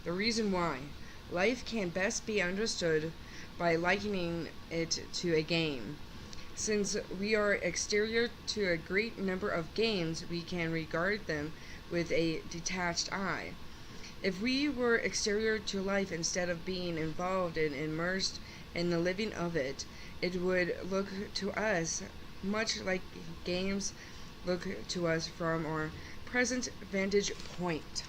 The reason why. Life can best be understood by likening it to a game. Since we are exterior to a great number of games, we can regard them with a detached eye. If we were exterior to life instead of being involved and immersed in the living of it, it would look to us much like games look to us from our present vantage point.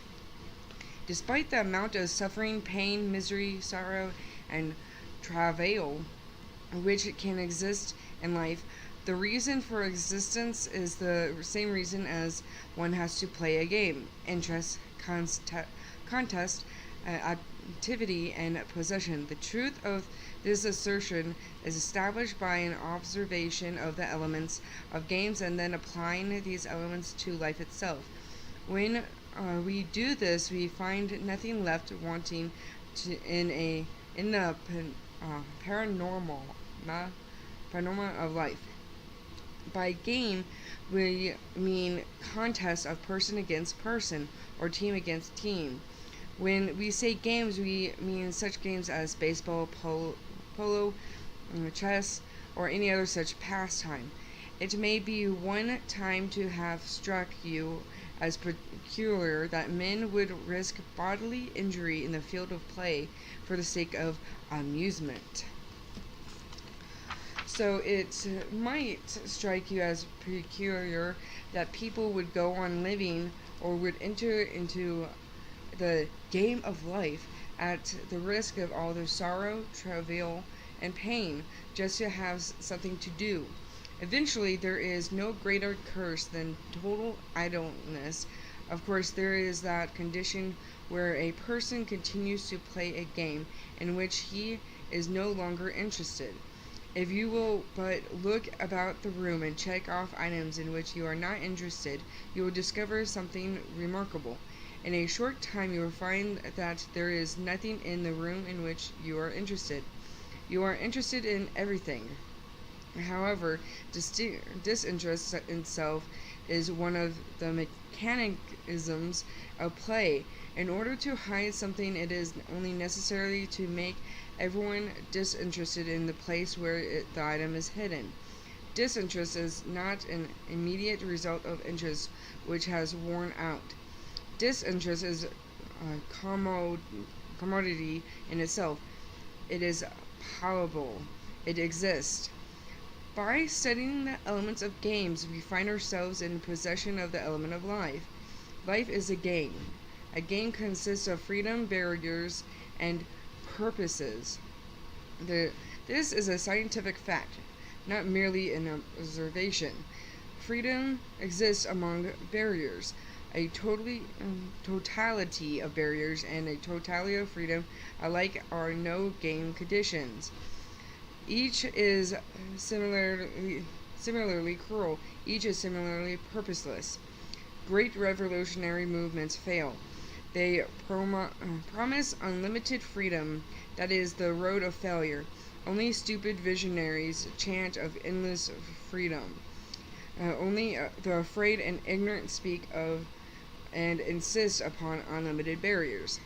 Despite the amount of suffering, pain, misery, sorrow, and travail which can exist in life, the reason for existence is the same reason as one has to play a game: interest, contest, activity, and possession. The truth of this assertion is established by an observation of the elements of games and then applying these elements to life itself. When we do this, we find nothing left wanting in the paranormal of life. By game, we mean contest of person against person or team against team. When we say games, we mean such games as baseball, polo, chess, or any other such pastime. It may be one time to have struck you as peculiar that men would risk bodily injury in the field of play for the sake of amusement. So it might strike you as peculiar that people would go on living or would enter into the game of life at the risk of all their sorrow, travail, and pain just to have something to do. Eventually, there is no greater curse than total idleness. Of course, there is that condition where a person continues to play a game in which he is no longer interested. If you will but look about the room and check off items in which you are not interested, you will discover something remarkable. In a short time, you will find that there is nothing in the room in which you are interested. You are interested in everything. However, disinterest itself is one of the mechanisms of play. In order to hide something, it is only necessary to make everyone disinterested in the place where the item is hidden. Disinterest is not an immediate result of interest which has worn out. Disinterest is a commodity in itself. It is palpable. It exists. By studying the elements of games, we find ourselves in possession of the element of life. Life is a game. A game consists of freedom, barriers, and purposes. This is a scientific fact, not merely an observation. Freedom exists among barriers. A totality of barriers and a totality of freedom alike are no game conditions. Each is similarly cruel. Each is similarly purposeless. Great revolutionary movements fail. They promise unlimited freedom. That is the road of failure. Only stupid visionaries chant of endless freedom. Only the afraid and ignorant speak of and insist upon unlimited barriers.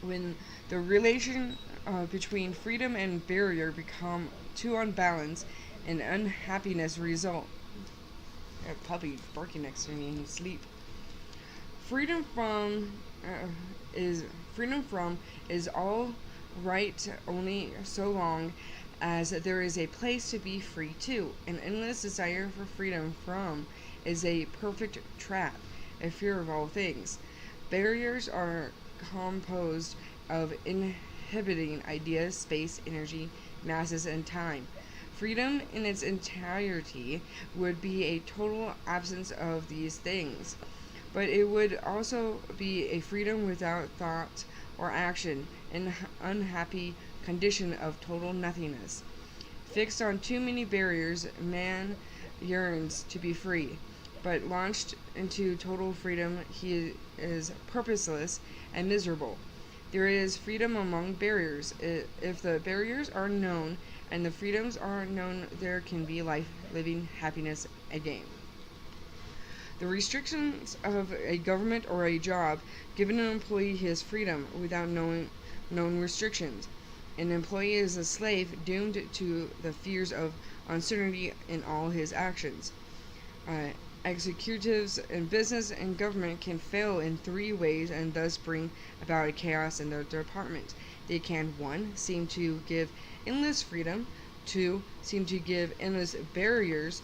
When the relation between freedom and barrier become too unbalanced, and unhappiness result. A puppy barking next to me in his sleep. Freedom from is all right only so long as there is a place to be free to. An endless desire for freedom from is a perfect trap, a fear of all things. Barriers are composed of inhibiting ideas, space, energy, masses, and time. Freedom in its entirety would be a total absence of these things, but it would also be a freedom without thought or action, an unhappy condition of total nothingness. Fixed on too many barriers, man yearns to be free, but launched into total freedom, he is purposeless and miserable. There is freedom among barriers. If the barriers are known and the freedoms are known, there can be life, living, happiness, a game. The restrictions of a government or a job give an employee his freedom without known restrictions. An employee is a slave doomed to the fears of uncertainty in all his actions. Executives in business and government can fail in three ways and thus bring about chaos in their department. They can 1. Seem to give endless freedom, 2. Seem to give endless barriers,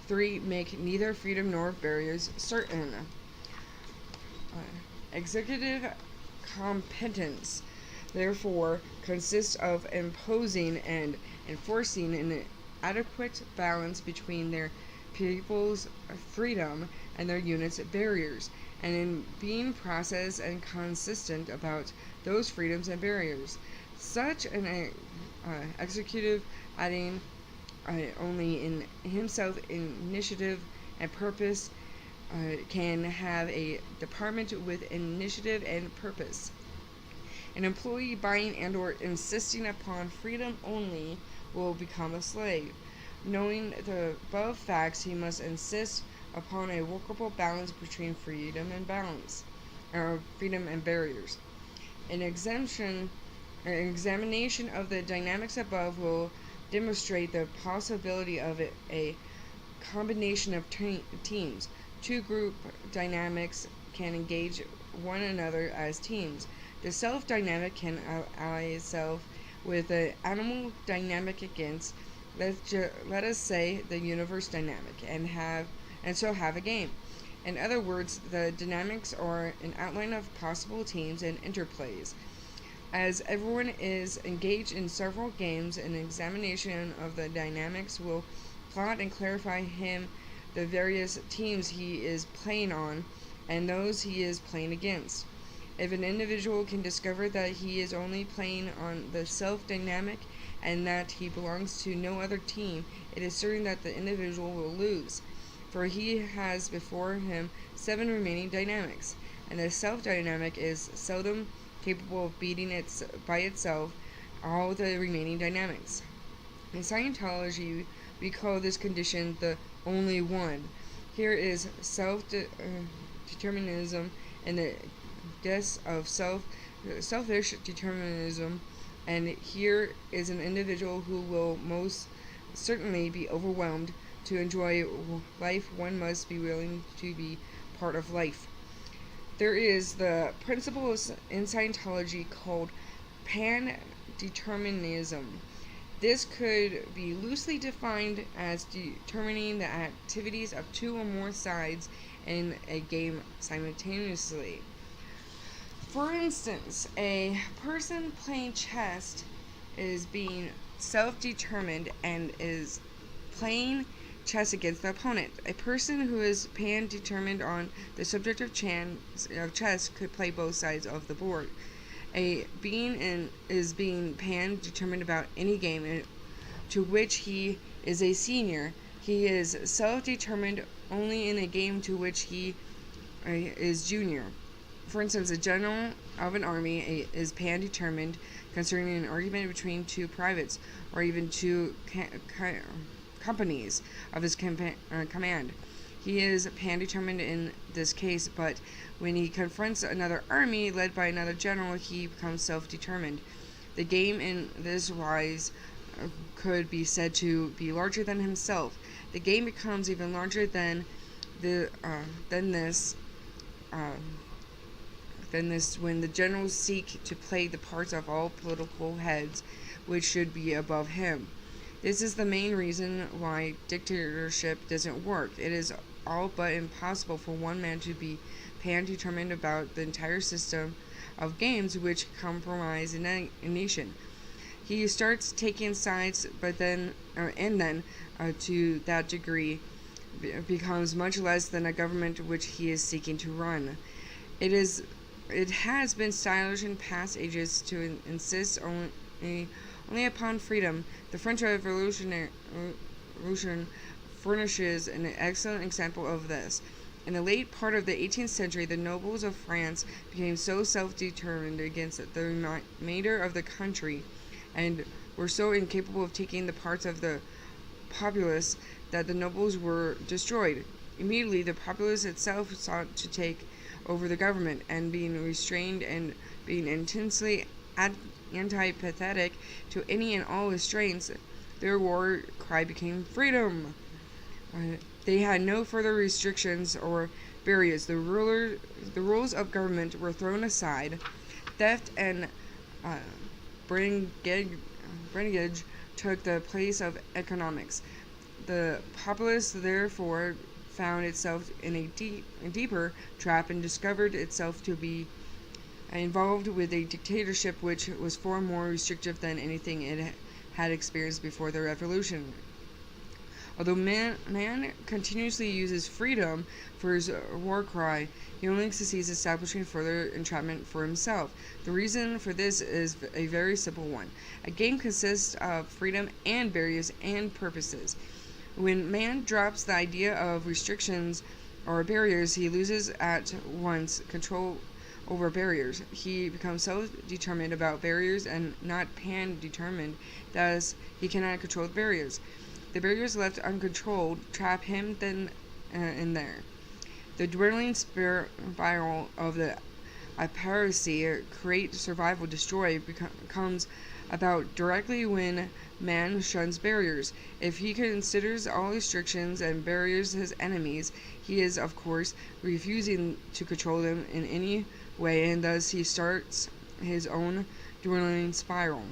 3. Make neither freedom nor barriers certain. Executive competence, therefore, consists of imposing and enforcing an adequate balance between their people's freedom and their units' barriers, and in being processed and consistent about those freedoms and barriers. Such an executive adding only in himself initiative and purpose can have a department with initiative and purpose. An employee buying and or insisting upon freedom only will become a slave. Knowing the above facts, he must insist upon a workable balance between freedom and freedom and barriers. An examination of the dynamics above will demonstrate the possibility of a combination of teams. Two group dynamics can engage one another as teams. The self dynamic can ally itself with the animal dynamic against, let us say, the universe dynamic, and so have a game. In other words, the dynamics are an outline of possible teams and interplays. As everyone is engaged in several games, an examination of the dynamics will plot and clarify him the various teams he is playing on and those he is playing against. If an individual can discover that he is only playing on the self dynamic and that he belongs to no other team, it is certain that the individual will lose, for he has before him 7 remaining dynamics, and the self dynamic is seldom capable of beating by itself all the remaining dynamics. In Scientology, we call this condition the only one. Here is self-determinism and the death of selfish determinism, and here is an individual who will most certainly be overwhelmed. To enjoy life, one must be willing to be part of life. There is the principle in Scientology called pan-determinism. This could be loosely defined as determining the activities of 2 or more sides in a game simultaneously. For instance, a person playing chess is being self-determined and is playing chess against the opponent. A person who is pan-determined on the subject of chess could play both sides of the board. A being is being pan-determined about any game to which he is a senior. He is self-determined only in a game to which he is junior. For instance, a general of an army is pan-determined concerning an argument between 2 privates or even 2 companies of his command. He is pan-determined in this case, but when he confronts another army led by another general, he becomes self-determined. The game in this wise could be said to be larger than himself. The game becomes even larger than this when the generals seek to play the parts of all political heads which should be above him. This is the main reason why dictatorship doesn't work. It is all but impossible for one man to be pan-determined about the entire system of games which comprise a nation. He starts taking sides, but then to that degree becomes much less than a government which he is seeking to run. It has been stylish in past ages to insist only upon freedom. The French Revolution furnishes an excellent example of this. In the late part of the 18th century, the nobles of France became so self-determined against the remainder of the country and were so incapable of taking the parts of the populace that the nobles were destroyed. Immediately, the populace itself sought to take over the government, and being restrained and being intensely antipathetic to any and all restraints, their war cry became freedom. They had no further restrictions or barriers. The rules of government were thrown aside. Theft and uh, brigandage took the place of economics. The populace therefore found itself in a deeper trap and discovered itself to be involved with a dictatorship which was far more restrictive than anything it had experienced before the revolution. Although man continuously uses freedom for his war cry, he only succeeds establishing further entrapment for himself. The reason for this is a very simple one. A game consists of freedom and barriers and purposes. When man drops the idea of restrictions or barriers, he loses at once control over barriers. He becomes self-determined about barriers and not pan-determined, thus he cannot control the barriers. The barriers left uncontrolled trap him then in there. The dwindling spiral of the piracy, create, survival, destroy, comes about directly when man shuns barriers. If he considers all restrictions and barriers his enemies, he is, of course, refusing to control them in any way, and thus he starts his own dwindling spiral.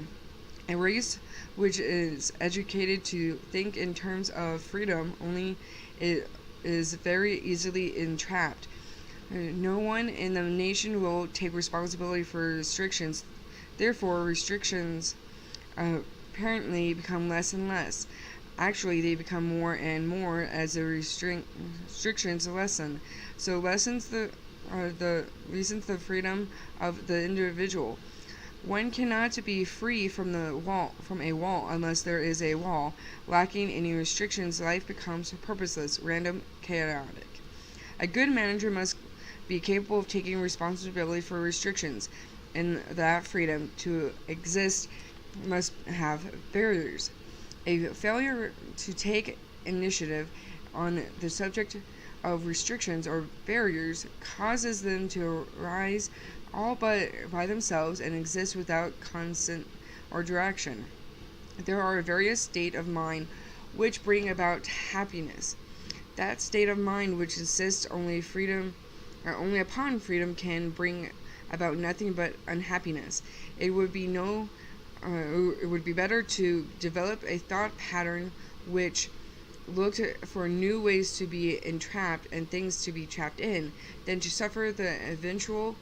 A race which is educated to think in terms of freedom only is very easily entrapped. No one in the nation will take responsibility for restrictions. Therefore, restrictions apparently become less and less. Actually, they become more and more as the restrictions lessen. So lessens the freedom of the individual. One cannot be free from a wall unless there is a wall. Lacking any restrictions, life becomes purposeless, random, chaotic. A good manager must be capable of taking responsibility for restrictions, and that freedom to exist must have barriers. A failure to take initiative on the subject of restrictions or barriers causes them to rise all but by themselves and exist without consent or direction. There are various states of mind which bring about happiness. That state of mind which insists only upon freedom can bring about nothing but unhappiness. It would be better to develop a thought pattern which looked for new ways to be entrapped and things to be trapped in, than to suffer the eventual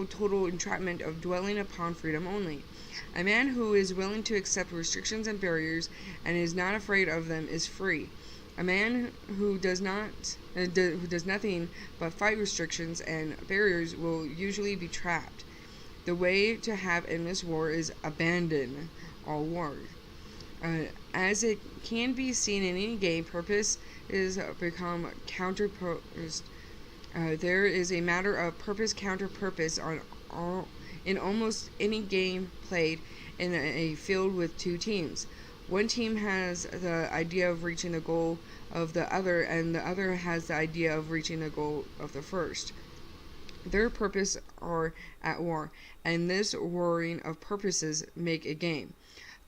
total entrapment of dwelling upon freedom only. A man who is willing to accept restrictions and barriers and is not afraid of them is free. A man who does nothing but fight restrictions and barriers will usually be trapped. The way to have endless war is abandon all war. As it can be seen in any game, purpose is become counterposed. There is a matter of purpose counter purpose in almost any game played in a field with two teams. One team has the idea of reaching the goal of the other, and the other has the idea of reaching the goal of the first. Their purpose are at war, and this warring of purposes make a game.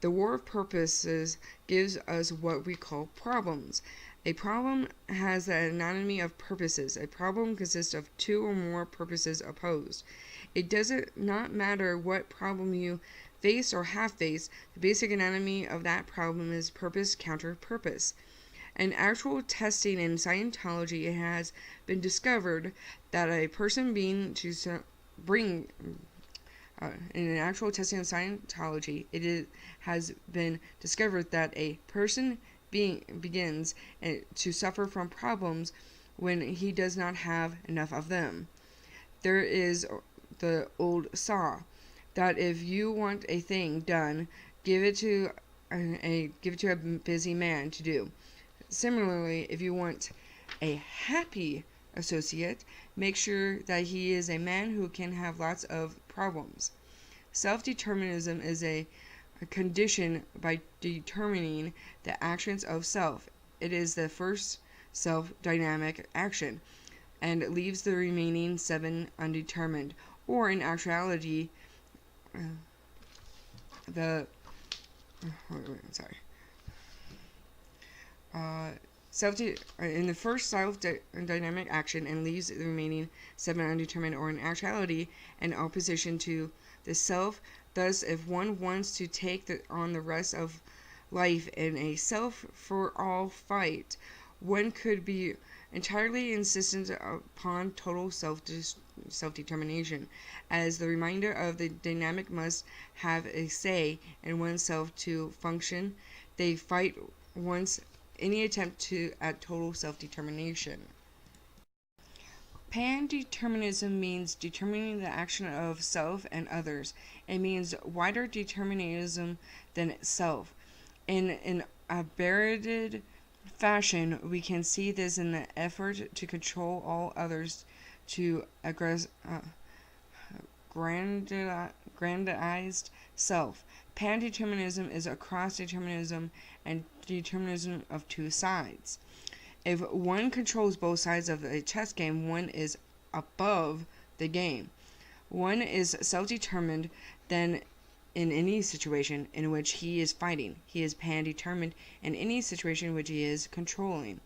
The war of purposes gives us what we call problems. A problem has the anatomy of purposes. A problem consists of two or more purposes opposed. It does not matter what problem you face or have faced, the basic anatomy of that problem is purpose counter purpose. In actual testing in Scientology, it has been discovered that a person in actual testing in Scientology, has been discovered that a person begins to suffer from problems when he does not have enough of them. There is the old saw that if you want a thing done, give it to a busy man to do. Similarly, if you want a happy associate, make sure that he is a man who can have lots of problems. Self-determinism is a condition by determining the actions of self. It is the first self-dynamic action, and leaves the remaining 7 undetermined, or in actuality, the sorry. In the first self-dynamic action, and leaves the remaining 7 undetermined, or in actuality, in opposition to the self. Thus, if one wants to take on the rest of life in a self-for-all fight, one could be entirely insistent upon total self-determination, as the remainder of the dynamic must have a say in oneself to function. They fight once any attempt at total self-determination. Pan-determinism means determining the action of self and others. It means wider determinism than itself. In an aberrated fashion, we can see this in the effort to control all others to grandized self. Pan-determinism is a cross-determinism and determinism of two sides. If one controls both sides of a chess game, one is above the game. One is self-determined, then in any situation in which he is fighting. He is pan-determined in any situation in which he is controlling.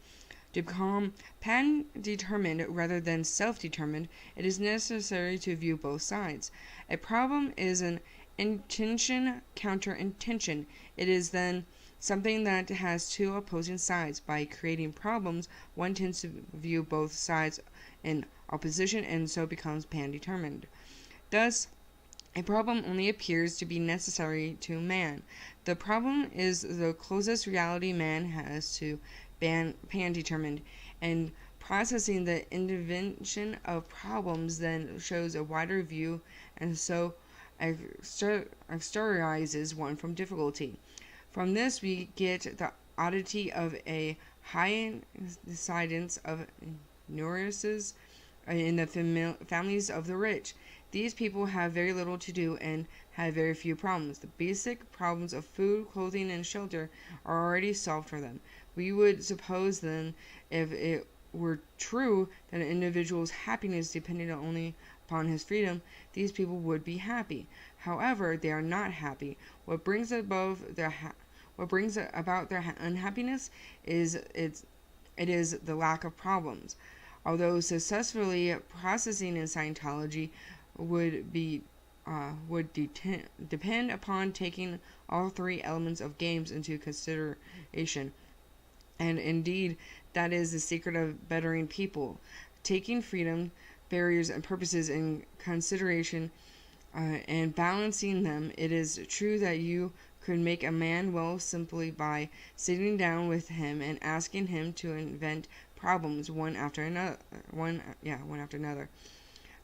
To become pan-determined rather than self-determined, it is necessary to view both sides. A problem is an intention counter intention. It is then something that has two opposing sides. By creating problems, one tends to view both sides in opposition and so becomes pan-determined. Thus, a problem only appears to be necessary to man. The problem is the closest reality man has to pan-determined, and processing the invention of problems then shows a wider view and so exteriorizes one from difficulty. From this we get the oddity of a high incidence of neurosis in the families of the rich. These people have very little to do and have very few problems. The basic problems of food, clothing, and shelter are already solved for them. We would suppose then, if it were true that an individual's happiness depended only upon his freedom, these people would be happy. However, they are not happy. What brings about their unhappiness is the lack of problems. Although successfully processing in Scientology would depend upon taking all three elements of games into consideration. And indeed, that is the secret of bettering people. Taking freedom, barriers, and purposes in consideration and balancing them, it is true that you could make a man well simply by sitting down with him and asking him to invent problems one after another.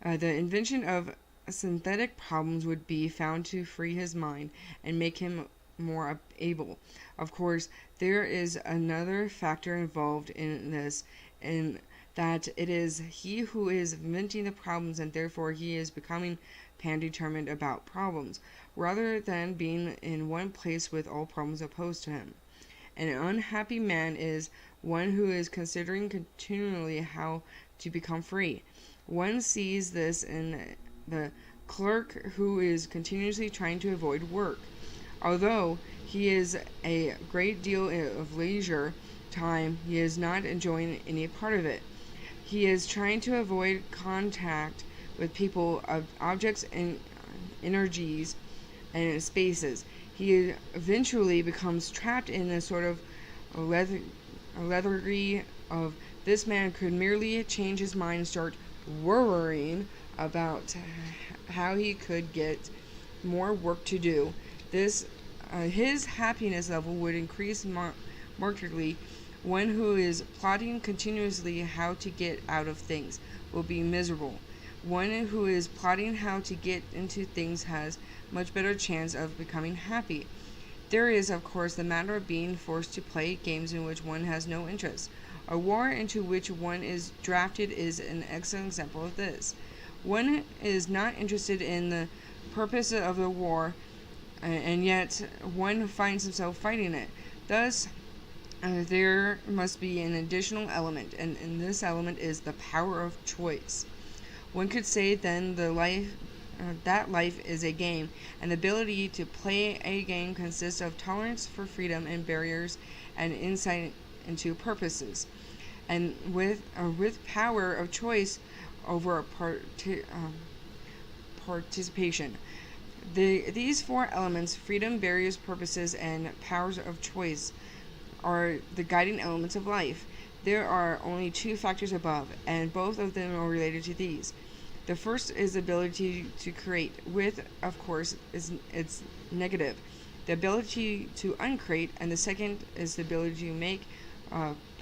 The invention of synthetic problems would be found to free his mind and make him more able. Of course, there is another factor involved in this, in that it is he who is inventing the problems, and therefore he is becoming pan-determined about problems, rather than being in one place with all problems opposed to him. An unhappy man is one who is considering continually how to become free. One sees this in the clerk who is continuously trying to avoid work. Although he is a great deal of leisure time, he is not enjoying any part of it. He is trying to avoid contact with people, objects, and energies, and spaces. He eventually becomes trapped in a sort of lethargy of this man could merely change his mind and start worrying about how he could get more work to do. His happiness level would increase markedly. One who is plotting continuously how to get out of things will be miserable. One who is plotting how to get into things has much better chance of becoming happy. There is, of course, the matter of being forced to play games in which one has no interest. A war into which one is drafted is an excellent example of this. One is not interested in the purpose of the war, and yet one finds himself fighting it. Thus, there must be an additional element, and this element is the power of choice. One could say then that life is a game, and the ability to play a game consists of tolerance for freedom and barriers and insight into purposes. And with power of choice over participation. These four elements, freedom, barriers, purposes, and powers of choice, are the guiding elements of life. There are only two factors above, and both of them are related to these. The first is the ability to create, with, of course, it's negative. The ability to uncreate, and the second is the ability to make,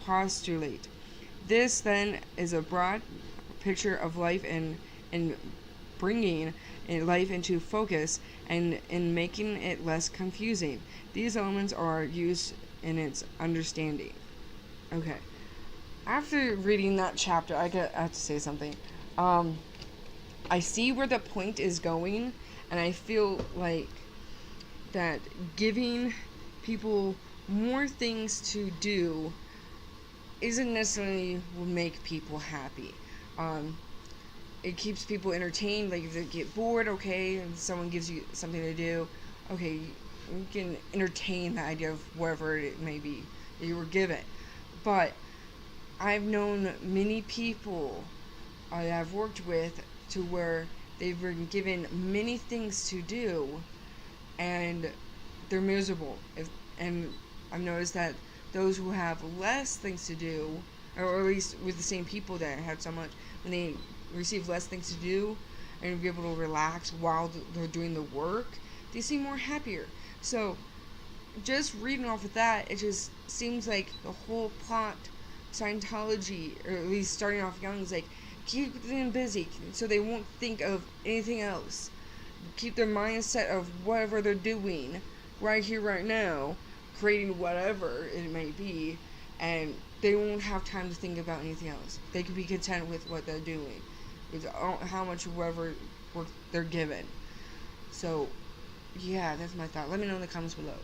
postulate. This then is a broad picture of life in bringing life into focus and in making it less confusing. These elements are used in its understanding. Okay. After reading that chapter, I have to say something. I see where the point is going, and I feel like that giving people more things to do isn't necessarily will make people happy. It keeps people entertained. Like if they get bored, okay, and someone gives you something to do, okay, you can entertain the idea of whatever it may be that you were given. But I've known many people that I've worked with to where they've been given many things to do, and they're miserable. And I've noticed that those who have less things to do, or at least with the same people that had so much, when they receive less things to do and be able to relax while they're doing the work, they seem more happier. So just reading off of that, it just seems like the whole plot, Scientology, or at least starting off young, is like keep them busy so they won't think of anything else. Keep their mindset of whatever they're doing right here, right now, creating whatever it may be, and they won't have time to think about anything else. They can be content with what they're doing, with how much whatever work they're given. So, yeah, that's my thought. Let me know in the comments below.